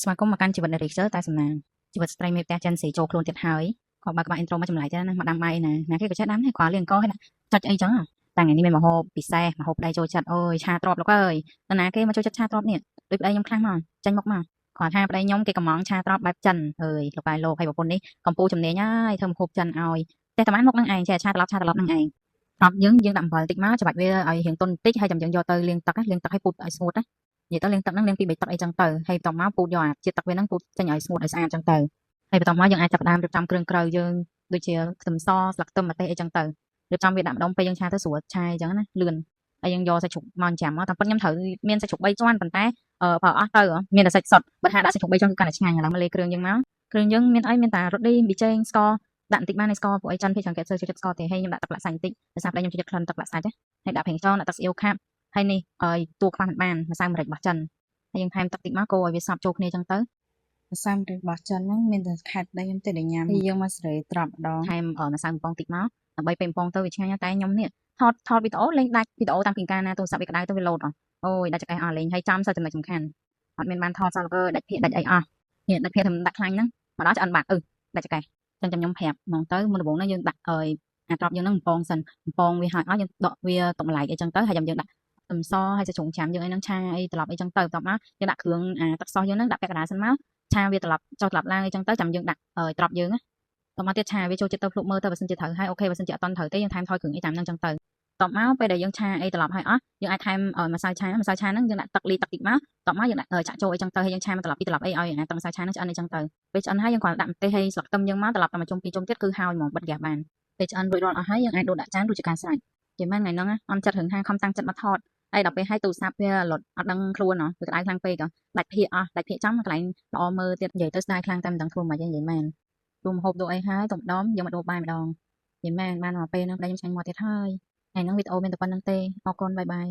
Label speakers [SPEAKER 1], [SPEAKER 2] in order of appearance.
[SPEAKER 1] ស្វាគមន៍មកកាន់ជីវិតនៃ Richter តែសំណាងជីវិតស្ត្រីមេផ្ទះចិនស៊ីចូលខ្លួនទៀតហើយក៏បើក្បាច់ intro មកចម្លែកទៅណាមកដាំបាយណាគេក៏ចេះដាំដែរគ្រាន់លាងអង្គឲ្យណាចុចអីចឹងតែថ្ងៃនេះមានម្ហូបពិសេសម្ហូបប្តីចូលចិត្តអូយឆាទ្របលោកអើយតើណាគេមកចូលចិត្តឆាទ្របនេះដូចប្តីខ្ញុំខ្លាំងមកចេញមកគាត់ថាប្តីខ្ញុំគេកំងឆាទ្របបែបចិនអើយលោកហើយលោកហើយប្រពន្ធនេះកំពូជំនាញហើយធ្វើម្ហូបចិនឲ្យតែតាម៉ានមកនឹងឯងចេះឆាត្រឡប់នឹងឯងត្រប់យើងដាក់អំបិលតិចមកច្បាច់វាឲ្យរៀងទន់តិចហើយចាំយើងយកទៅលាងទឹកឲ្យពូតឲ្យស្ងួតណានិយាយទៅលាងទឹកហ្នឹងលាងពី3ទឹកអីចឹងទៅហើយបន្ទាប់មកពូតយកអាជាតិទឹកវាហ្នឹងពូតចេញឲ្យស្ងួតឲ្យស្អាតចឹងទៅហើយបន្ទាប់មកយើងអាចចាប់ផ្ដើមរៀបចំគ្រឿងក្រៅយើងដូចជាខ្ទឹមសស្លឹកខ្ទឹមម្ទេសអីចឹងទៅរៀបចំវាដាក់ម្ដងពេលយើងឆាទៅស្រួលឆាអីចឹងណាលឿនហើយយើងយកសាច់ជ្រូកមកចាំមកតាមពិតខ្ញុំត្រូវមានសាច់ជ្រូក3ជាន់ប៉ុន្តែប្រើអស់ទៅមានតែសាច់សុទ្ធបើថាដាក់សាច់ជ្រូក3ជាន់គឺកាន់តែឆ្ងាញ់ឥឡូវមកលេគ្រឿងយើងមកគ្រឿងយើងមានអីមានតែរ៉ូឌីប៊ីចេងស្ករដាក់បន្តិចបានស្ករពួកអីចិនភេច្រើនគេចូលចិត្តស្ករទេហើយខ្ញុំដាក់ទឹកលាក់សាច់បន្តិចដោយសារតែខ្ញុំចូលចិត្តក្លិនទឹកលាក់សាច់ណាហើយដាក់ប្រេងខ្យងដាក់ទឹកស៊ីអ៊ីវខាប់ហើយនេះឲ្យតួខ្វះមិនបានម្សៅម្រេចរបស់ចិនហើយយើងថែមទឹកតិចមកកូរឲ្យវាសព្វចូលគ្នាចឹងទៅម្សៅម្រេចរបស់ចិនហ្នឹងមានតែខេត្តដីខ្ញុំទេដែលញ៉ាំហើយយើងមកស្រីត្រាប់ម្ដងថែមម្សៅបំពងតិចមកដើម្បីពេលបំពងទៅវាឆ្ងាញ់តែខ្ញុំនេះថតវីដេអូលេងដាច់វីដេអូតាំងពីកាលណាទូរស័ព្ទវាក្តៅទៅវាលោតអូយដាច់ចង្កេះអស់លេងហើយចាំសើចំណុចសំខាន់អត់មានបានថតសោះលោកដាច់ភាគដាច់អីអស់នេះដាច់ភាគធ្វើដាក់ខ្លាញ់ហ្នឹងមកដល់ឆ្អិនបាត់ដាច់ចង្កេះចឹងខ្ញុំប្រាប់ហ្មងទៅមុនដំបូងហ្នឹងយើងដាក់អាត្រប់យើងហ្នឹងបំពងសិនបំពងវាហើយអស់យើងដកវាទុកម្លាយអីចឹងទៅហើយយើងដាក់ខ្ទឹមសហើយសាច់ជ្រូកចាំយើងអីហ្នឹងឆាអីត្រឡប់អីចឹងទៅបន្ទាប់មកយើងដាក់គ្រឿងទឹកសោះយើងហ្នឹងដាក់ពាក់កណ្ដាលសិនមកឆាវាត្រឡប់ចុះត្រឡប់ឡើងអីចឹងទៅចាំយើងដាក់ត្រប់យើងណាបន្ទាប់មកទៀតឆាវាចូលចិត្តទៅភ្លុកមើលទៅបើសិនជាត្រូវហើយអូខេបើសិនជាអត់ទាន់ត្រូវទេយើងថែមថយគ្រឿងអីតាមហ្នឹងចឹងទៅបន្ទាប់មកពេលដែលយើងឆាអីត្រឡប់ហើយអស់យើងអាចថែមម្សៅឆាហ្នឹងយើងដាក់ទឹកលីទឹកតិចមកបន្ទាប់មកយើងដាក់ចាក់ចូលអីចឹងទៅហើយយើងឆាមកត្រឡប់អីឲ្យអាទឹកម្សៅឆាហ្នឹងឆ្អិនអីចឹងទៅពេលឆ្អិនហើយយើងគ្រាន់ដាក់ម្ទេសហើយស្លឹកខ្ទឹមយើងមកត្រឡប់តែមួយជុំពីរជុំទៀតគឺហើយហ្មងបិទហ្គាសបានពេលឆ្អិនរួចរាល់អស់ហើយយើងអាចដួសដាក់ចានរួចជាការស្រេចនិយាយមែនថ្ងៃហ្នឹងអន់ចិត្តរឿងហាខំតាំងចិត្តមកថតហើយដល់ពេលហើយទូរស័ព្ទវាលុតអត់ដឹងខ្លួនវាក្តៅខ្លាំងពេកដាច់ភាកអស់ដាច់ភាកចំកន្លែងល្អមើលទៀតនិយាយទៅស្ដាយខ្លាំងតែមិនដឹងធ្វើមិននិយាយមែនរួមហូបដូរអីហើយទៅម្ដងយើងមកដូរបាយម្ដងនិយាយមែនបានមកពេលហ្នឹងប្តីខ្ញុំឆ្ងាញ់មកទៀតហើយថ្ងៃហ្នឹងវីដេអូមានតែប៉ុណ្្នឹងទេអរគុណបាយបាយ